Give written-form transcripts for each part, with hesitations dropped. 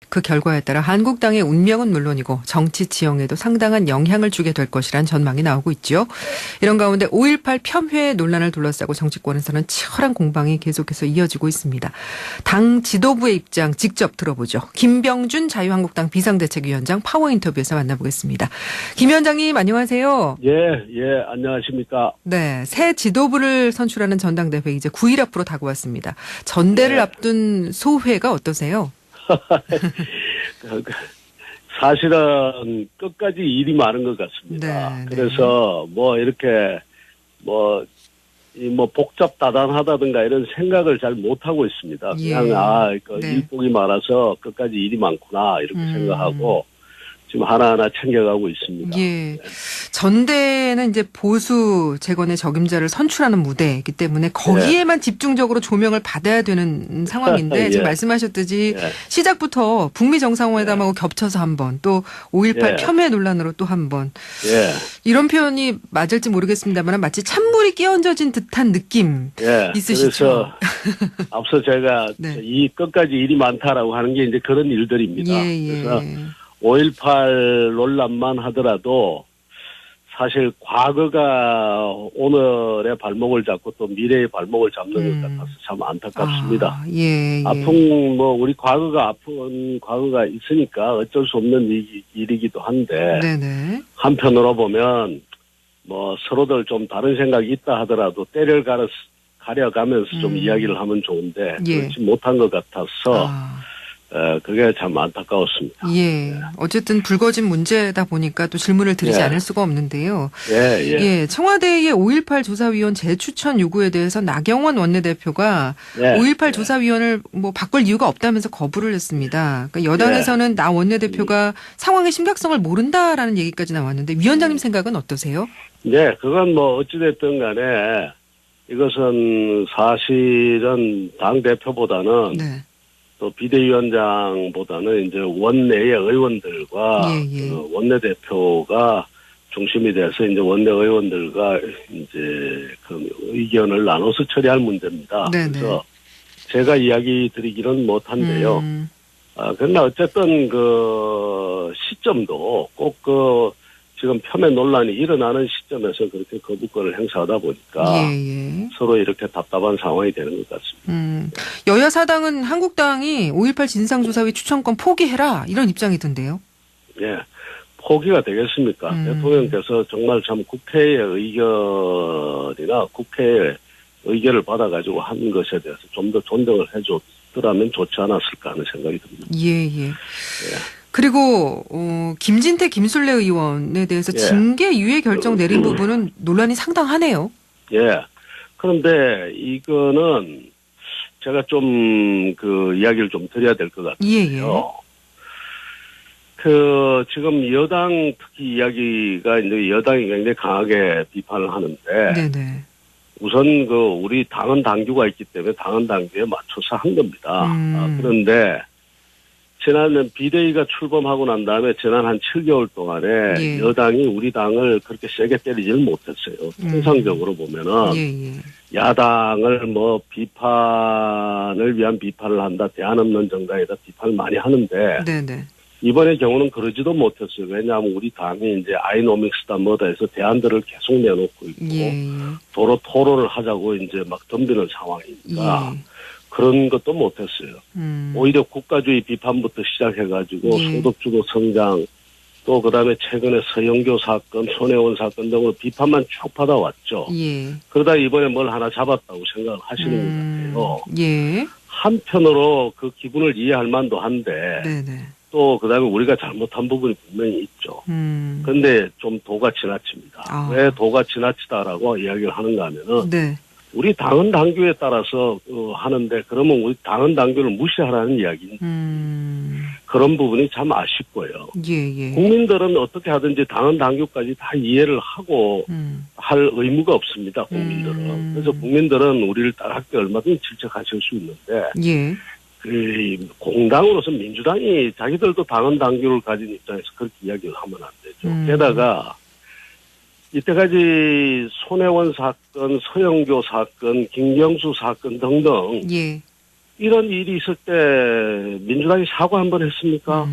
그 결과에 따라 한국당의 운명은 물론이고 정치 지형에도 상당한 영향을 주게 될 것이란 전망이 나오고 있죠. 이런 가운데 5.18 폄훼 논란을 둘러싸고 정치권에서는 치열한 공방이 계속해서 이어지고 있습니다. 당 지도부의 입장 직접 들어보죠. 김병준 자유한국당 비상대책위원장 파워 인터뷰에서 만나보겠습니다. 김 위원장님 안녕하세요. 예, 안녕하십니까. 네, 새 지도부를 선출하는 전당대회 이제 9일 앞으로 다가왔습니다. 전대를 앞둔 소회가 어떠세요? 사실은 끝까지 일이 많은 것 같습니다. 네, 그래서 이렇게 복잡다단하다든가 이런 생각을 잘 못하고 있습니다. 그냥 일복이 많아서 끝까지 일이 많구나 이렇게 생각하고 지금 하나하나 챙겨가고 있습니다. 예. 전대는 이제 보수 재건의 적임자를 선출하는 무대이기 때문에 거기에만 집중적으로 조명을 받아야 되는 상황인데 지금 말씀하셨듯이 시작부터 북미 정상회담하고 겹쳐서 한 번, 또 5.18 폄훼 논란으로 또 한 번. 이런 표현이 맞을지 모르겠습니다만 마치 찬물이 끼얹어진 듯한 느낌 있으시죠? 그래서 앞서 제가 이 끝까지 일이 많다라고 하는 게 이제 그런 일들입니다. 그래서 5.18 논란만 하더라도 사실 과거가 오늘의 발목을 잡고 또 미래의 발목을 잡는 것 같아서 참 안타깝습니다. 우리 과거가 아픈 과거가 있으니까 어쩔 수 없는 일이기도 한데 한편으로 보면 서로들 좀 다른 생각이 있다 하더라도 때를 가려가면서 좀 이야기를 하면 좋은데 그렇지 못한 것 같아서 그게 참 안타까웠습니다. 어쨌든 불거진 문제다 보니까 또 질문을 드리지 않을 수가 없는데요. 청와대의 5.18 조사위원 재추천 요구에 대해서 나경원 원내대표가 5.18 조사위원을 바꿀 이유가 없다면서 거부를 했습니다. 그러니까 여당에서는 나 원내대표가 상황의 심각성을 모른다라는 얘기까지 나왔는데 위원장님 생각은 어떠세요? 그건 어찌됐든 간에 이것은 사실은 당대표보다는 또 비대위원장보다는 이제 원내의 의원들과 그 원내대표가 중심이 돼서 이제 원내 의원들과 이제 그 의견을 나눠서 처리할 문제입니다. 그래서 제가 이야기 드리기는 못한데요. 그러나 어쨌든 그 시점도 꼭 지금 폄훼 논란이 일어나는 시점에서 그렇게 거부권을 행사하다 보니까 서로 이렇게 답답한 상황이 되는 것 같습니다. 여야 사당은 한국당이 5.18 진상조사위 추천권 포기해라 이런 입장이던데요. 포기가 되겠습니까? 대통령께서 정말 참 국회의 의견이나 국회의 의견을 받아가지고 한 것에 대해서 좀 더 존중을 해줬더라면 좋지 않았을까 하는 생각이 듭니다. 그리고 김진태, 김술래 의원에 대해서 징계 유예 결정 내린 부분은 논란이 상당하네요. 그런데 이거는 제가 좀 이야기를 좀 드려야 될 것 같아요. 지금 여당 특히 이야기가 이제 여당이 굉장히 강하게 비판을 하는데 우선 우리 당헌 당규가 있기 때문에 당헌 당규에 맞춰서 한 겁니다. 그런데 지난 비대위가 출범하고 난 다음에 지난 한 7개월 동안에 여당이 우리 당을 그렇게 세게 때리지는 못했어요. 통상적으로 보면은 야당을 비판을 위한 비판을 한다, 대안 없는 정당이다 비판을 많이 하는데 이번의 경우는 그러지도 못했어요. 왜냐하면 우리 당이 이제 아이노믹스다 뭐다 해서 대안들을 계속 내놓고 있고 도로 토론을 하자고 이제 막 덤비는 상황이니까 그런 것도 못했어요. 오히려 국가주의 비판부터 시작해가지고 소득주도 성장 또 그다음에 최근에 서영교 사건, 손혜원 사건 등으로 비판만 쭉 받아왔죠. 그러다 이번에 뭘 하나 잡았다고 생각을 하시는 것 같아요. 한편으로 그 기분을 이해할 만도 한데 또 그다음에 우리가 잘못한 부분이 분명히 있죠. 그런데 좀 도가 지나칩니다. 왜 도가 지나치다라고 이야기를 하는가 하면은 우리 당헌 당규에 따라서 하는데 그러면 우리 당헌 당규를 무시하라는 이야기는 그런 부분이 참 아쉽고요. 국민들은 어떻게 하든지 당헌 당규까지 다 이해를 하고 할 의무가 없습니다. 국민들은. 그래서 국민들은 우리를 따라할 때 얼마든지 질책하실 수 있는데 공당으로서 민주당이 자기들도 당헌 당규를 가진 입장에서 그렇게 이야기를 하면 안 되죠. 게다가 이때까지 손혜원 사건, 서영교 사건, 김경수 사건 등등 이런 일이 있을 때 민주당이 사과 한번 했습니까?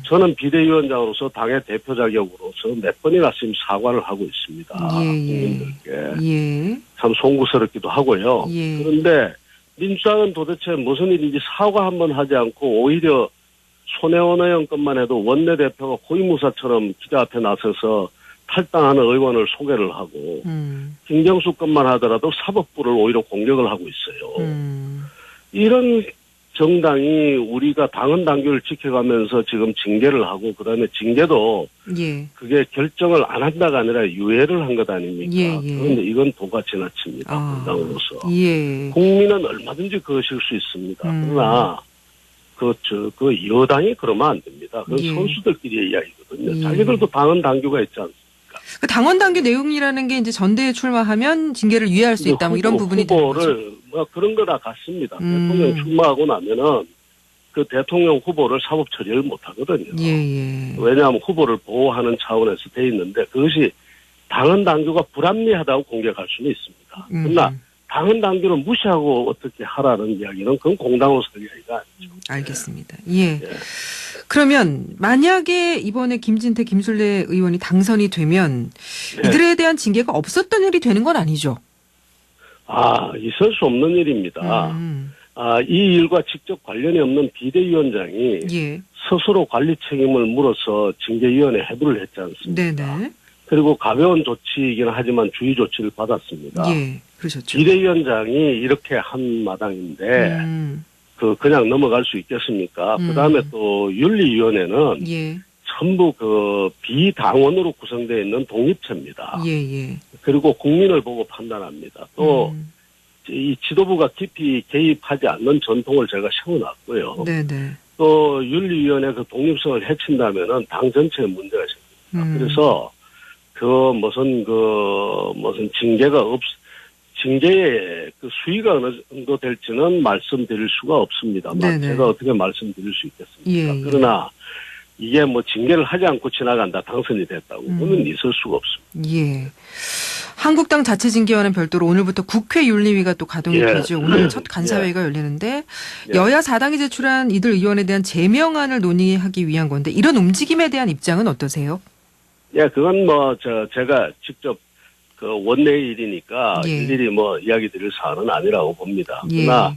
저는 비대위원장으로서 당의 대표 자격으로서 몇 번이나 지금 사과를 하고 있습니다. 국민들께. 예. 참 송구스럽기도 하고요. 예. 그런데 민주당은 도대체 무슨 일인지 사과 한번 하지 않고 오히려 손혜원 의원 것만 해도 원내대표가 고위무사처럼 기자 앞에 나서서 탈당하는 의원을 소개를 하고 김경수 것만 하더라도 사법부를 오히려 공격을 하고 있어요. 이런 정당이 우리가 당헌 당규를 지켜가면서 지금 징계를 하고 그다음에 징계도 예. 그게 결정을 안 한다가 아니라 유예를 한 것 아닙니까? 예. 그런데 이건 도가 지나칩니다. 정당으로서. 예. 국민은 얼마든지 그러실 수 있습니다. 그러나 그 여당이 그러면 안 됩니다. 그건 선수들끼리의 이야기거든요. 자기들도 당헌 당규가 있지 않습니까? 그 당헌 당규 내용이라는 게 이제 전대에 출마하면 징계를 유예할 수 있다. 뭐 이런 부분이 되는 거죠. 후보를 뭐 그런 거나 같습니다. 대통령 출마하고 나면은 그 대통령 후보를 사법 처리를 못 하거든요. 예. 왜냐하면 후보를 보호하는 차원에서 돼 있는데 그것이 당헌 당규가 불합리하다고 공격할 수는 있습니다. 그러나 당헌 당규를 무시하고 어떻게 하라는 이야기는 그건 공당으로서 이야기가 아니죠. 알겠습니다. 예. 그러면 만약에 이번에 김진태, 김술래 의원이 당선이 되면 이들에 대한 징계가 없었던 일이 되는 건 아니죠? 있을 수 없는 일입니다. 이 일과 직접 관련이 없는 비대위원장이 스스로 관리 책임을 물어서 징계위원회 해부를 했지 않습니까? 네네. 그리고 가벼운 조치이긴 하지만 주의 조치를 받았습니다. 예, 그러셨죠. 비대위원장이 이렇게 한 마당인데 그냥 넘어갈 수 있겠습니까? 그다음에 또 윤리위원회는 전부 그 비당원으로 구성되어 있는 독립체입니다. 그리고 국민을 보고 판단합니다. 또 이 지도부가 깊이 개입하지 않는 전통을 제가 세워놨고요. 또 윤리위원회 그 독립성을 해친다면은 당 전체에 문제가 생깁니다. 그래서 무슨 징계의 그 수위가 어느 정도 될지는 말씀드릴 수가 없습니다만 제가 어떻게 말씀드릴 수 있겠습니까? 그러나 이게 뭐 징계를 하지 않고 지나간다, 당선이 됐다고 그건 있을 수가 없습니다. 한국당 자체징계와는 별도로 오늘부터 국회 윤리위가 또 가동이 되죠. 오늘 첫 간사회의가 열리는데 여야 4당이 제출한 이들 의원에 대한 제명안을 논의하기 위한 건데 이런 움직임에 대한 입장은 어떠세요? 그건 제가 직접 그 원내의 일이니까 일일이 이야기 드릴 사안은 아니라고 봅니다. 그러나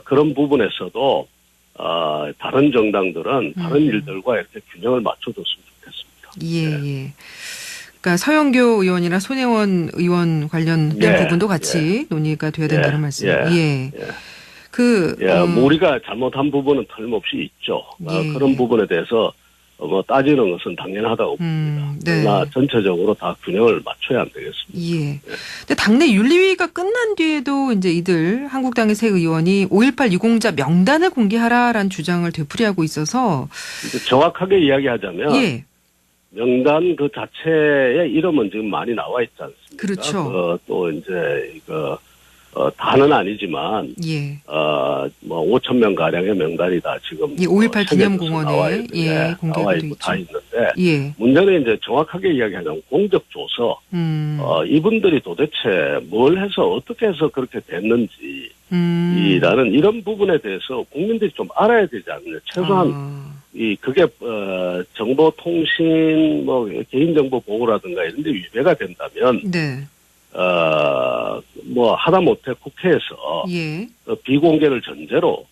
그런 부분에서도 다른 정당들은 다른 일들과 이렇게 균형을 맞춰줬으면 좋겠습니다. 그러니까 서영교 의원이나 손혜원 의원 관련된 부분도 같이 논의가 돼야 된다는 말씀이에요. 우리가 잘못한 부분은 틀림없이 있죠. 그런 부분에 대해서 따지는 것은 당연하다고 봅니다. 그러나 전체적으로 다 균형을 맞춰야 안 되겠습니다. 근데 당내 윤리위가 끝난 뒤에도 이제 이들 한국당의 새 의원이 5.18 유공자 명단을 공개하라라는 주장을 되풀이하고 있어서 정확하게 이야기하자면 명단 그 자체의 이름은 지금 많이 나와 있지 않습니까? 그렇죠. 또 이제 다는 아니지만 5,000명 가량의 명단이다 지금 5.18 기념공원에 나와 있고 다 있는데 문제는 이제 정확하게 이야기하자면 공적 조서 이분들이 도대체 뭘 해서 어떻게 해서 그렇게 됐는지 라는 이런 부분에 대해서 국민들이 좀 알아야 되지 않느냐. 최소한 그게 정보통신 개인정보 보호라든가 이런 데 위배가 된다면 하다못해 국회에서 비공개를 전제로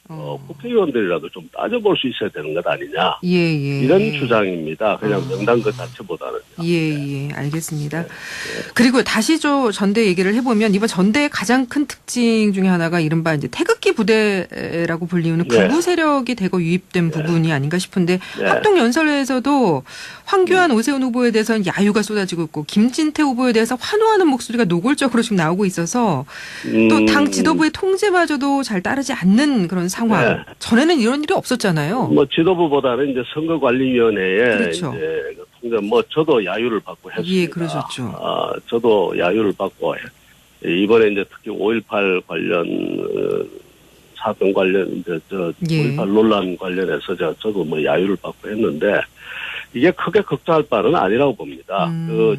국회의원들이라도 좀 따져볼 수 있어야 되는 것 아니냐. 이런 주장입니다. 그냥 명단 그 자체보다는. 알겠습니다. 그리고 다시 전대 얘기를 해보면 이번 전대의 가장 큰 특징 중에 하나가 이른바 이제 태극기 부대라고 불리우는 극우 세력이 대거 유입된 부분이 아닌가 싶은데 합동연설회에서도 황교안 오세훈 후보에 대해서는 야유가 쏟아지고 있고 김진태 후보에 대해서 환호하는 목소리가 노골적으로 지금 나오고 있어서 또 당 지도부의 통제마저도 잘 따르지 않는 그런 상황. 전에는 이런 일이 없었잖아요. 지도부보다는 이제 선거관리위원회에 이제 통제 저도 야유를 받고 했습니다. 그러셨죠. 저도 야유를 받고 이번에 이제 특히 5.18 관련 사건 관련 5.18 논란 관련해서 저도 야유를 받고 했는데. 이게 크게 걱정할 바는 아니라고 봅니다.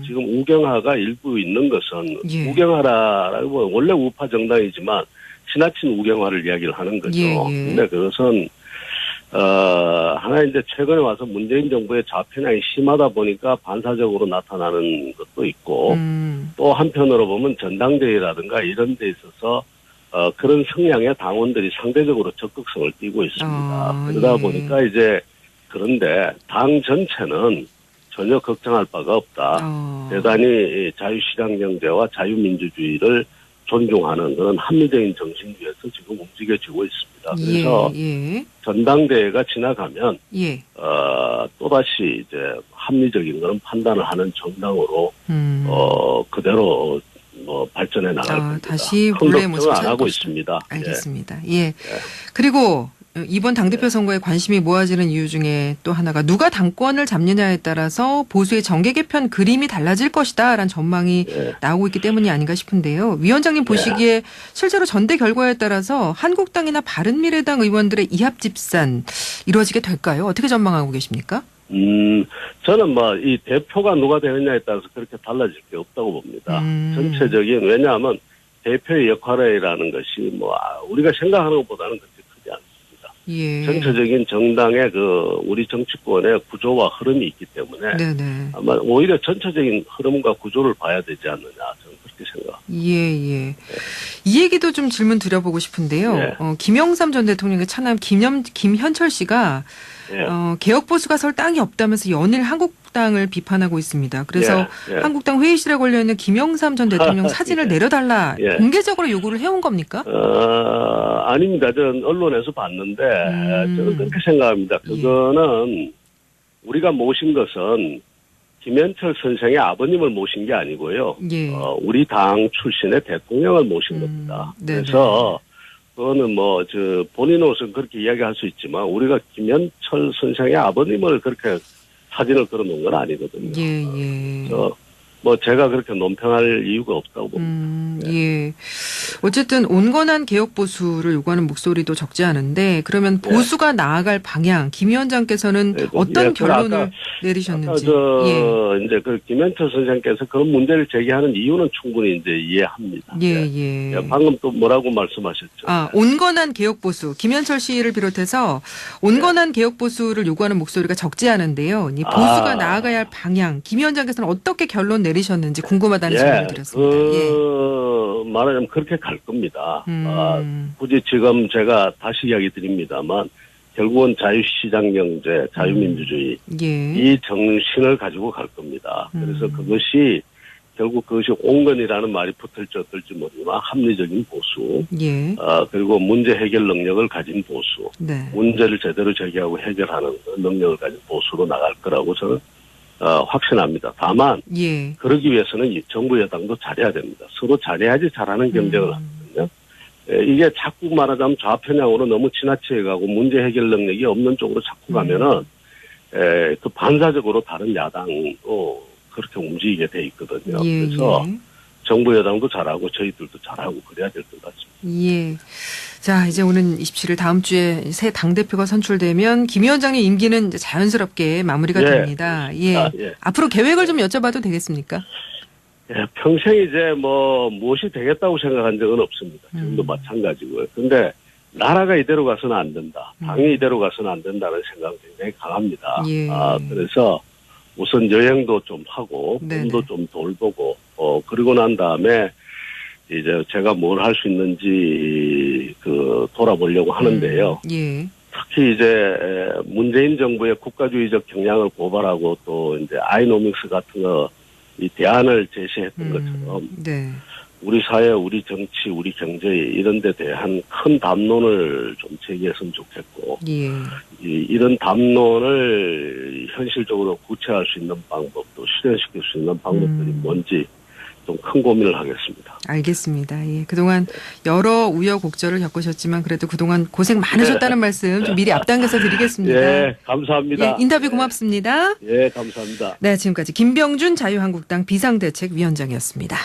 지금 우경하가 일부 있는 것은 우경하라라고 원래 우파 정당이지만 지나친 우경화를 이야기를 하는 거죠. 예. 근데 그것은 하나 이제 최근에 와서 문재인 정부의 좌편향이 심하다 보니까 반사적으로 나타나는 것도 있고, 또 한편으로 보면 전당대회라든가 이런 데 있어서 그런 성향의 당원들이 상대적으로 적극성을 띠고 있습니다. 그러다 보니까 이제 그런데 당 전체는 전혀 걱정할 바가 없다. 대단히 자유시장 경제와 자유민주주의를 존중하는 그런 합리적인 정신 위에서 지금 움직여지고 있습니다. 그래서 전당대회가 지나가면 또다시 이제 합리적인 그런 판단을 하는 정당으로 그대로 발전해 나갈 겁니다. 다시 큰 본래의 모습을 걱정을 안 하고 것이다. 있습니다. 알겠습니다. 예. 그리고 이번 당대표 선거에 관심이 모아지는 이유 중에 또 하나가 누가 당권을 잡느냐에 따라서 보수의 정계 개편 그림이 달라질 것이다라는 전망이 나오고 있기 때문이 아닌가 싶은데요. 위원장님 보시기에 실제로 전대 결과에 따라서 한국당이나 바른미래당 의원들의 이합 집산 이루어지게 될까요? 어떻게 전망하고 계십니까? 저는 이 대표가 누가 되느냐에 따라서 그렇게 달라질 게 없다고 봅니다. 전체적인, 왜냐하면 대표의 역할이라는 것이 우리가 생각하는 것보다는 그렇게 크지 않습니다. 전체적인 정당의 우리 정치권의 구조와 흐름이 있기 때문에 아마 오히려 전체적인 흐름과 구조를 봐야 되지 않느냐, 저는 그렇게 생각합니다. 이 얘기도 좀 질문 드려보고 싶은데요. 김영삼 전 대통령의 차남 김현철 씨가 개혁 보수가 설 땅이 없다면서 연일 한국당을 비판하고 있습니다. 그래서 한국당 회의실에 걸려있는 김영삼 전 대통령 사진을 내려달라 공개적으로 요구를 해온 겁니까? 아닙니다. 저는 언론에서 봤는데 저는 그렇게 생각합니다. 그거는 우리가 모신 것은 김현철 선생의 아버님을 모신 게 아니고요. 우리 당 출신의 대통령을 모신 겁니다. 그래서 그거는 본인으로서는 그렇게 이야기할 수 있지만 우리가 김현철 선생의 아버님을 그렇게 사진을 걸어놓은 건 아니거든요. 그래서 제가 그렇게 논평할 이유가 없다고 봅니다. 어쨌든 온건한 개혁 보수를 요구하는 목소리도 적지 않은데 그러면 보수가 나아갈 방향 김 위원장께서는 어떤 결론을 내리셨는지. 이제 김현철 선생께서 그런 문제를 제기하는 이유는 충분히 이제 이해합니다. 방금 또 뭐라고 말씀하셨죠? 온건한 개혁 보수 김현철 씨를 비롯해서 온건한 개혁 보수를 요구하는 목소리가 적지 않은데요. 이 보수가 나아가야 할 방향 김 위원장께서는 어떻게 결론 내리셨는지 궁금하다는 질문을 드렸습니다. 말하자면 그렇게 갈 겁니다. 굳이 지금 제가 다시 이야기 드립니다만 결국은 자유시장 경제, 자유민주주의 이 정신을 가지고 갈 겁니다. 그래서 결국 그것이 온건이라는 말이 붙을지 어떨지 모르지만 합리적인 보수, 그리고 문제 해결 능력을 가진 보수, 문제를 제대로 제기하고 해결하는 능력을 가진 보수로 나갈 거라고 저는 확신합니다. 다만 그러기 위해서는 정부 여당도 잘해야 됩니다. 서로 잘해야지 잘하는 경쟁을 하거든요. 이게 자꾸 말하자면 좌편향으로 너무 지나치게 가고 문제 해결 능력이 없는 쪽으로 자꾸 가면은 반사적으로 다른 야당도 그렇게 움직이게 돼 있거든요. 그래서 정부 여당도 잘하고 저희들도 잘하고 그래야 될 것 같습니다. 자, 이제 오는 27일 다음 주에 새 당대표가 선출되면 김 위원장의 임기는 이제 자연스럽게 마무리가 됩니다. 앞으로 계획을 좀 여쭤봐도 되겠습니까? 평생 이제 무엇이 되겠다고 생각한 적은 없습니다. 지금도 마찬가지고요. 근데 나라가 이대로 가서는 안 된다. 당이 이대로 가서는 안 된다는 생각이 굉장히 강합니다. 그래서 우선 여행도 좀 하고 몸도 좀 돌보고 그리고 난 다음에 이제 제가 뭘 할 수 있는지 돌아보려고 하는데요. 특히 이제 문재인 정부의 국가주의적 경향을 고발하고 또 이제 아이노믹스 같은 이 대안을 제시했던 것처럼 우리 사회, 우리 정치, 우리 경제 이런 데 대한 큰 담론을 좀 제기했으면 좋겠고 이런 담론을 현실적으로 구체화할 수 있는 방법 또 실현시킬 수 있는 방법들이 뭔지 좀 큰 고민을 하겠습니다. 알겠습니다. 그동안 여러 우여곡절을 겪으셨지만 그래도 그동안 고생 많으셨다는 말씀 좀 미리 앞당겨서 드리겠습니다. 감사합니다. 인터뷰 고맙습니다. 감사합니다. 지금까지 김병준 자유한국당 비상대책위원장이었습니다.